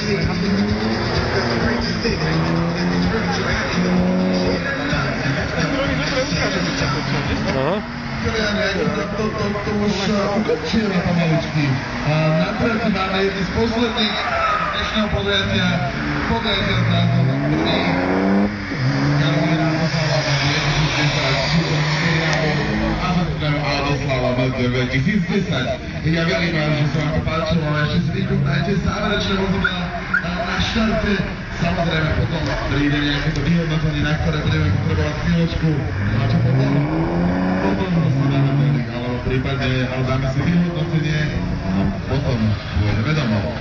Aha. To už ukončíme pomaličky. Na trati máme jedný z posledných dnešného podujatia s názvom prvý. Karolina Rosalava 2010 a Adoslava 2010. Ja verím vám, že sa vám to páčilo, a ešte si vychutnajte záverečné vozidla na štarte. Samozrejme potom príde nejaké to vyhodnotenie, na ktoré budeme potrebovať chvíľočku. No a čo potom? Potom si dáme merik, alebo prípadne dáme si vyhodnotenie a potom pôjdeme domov.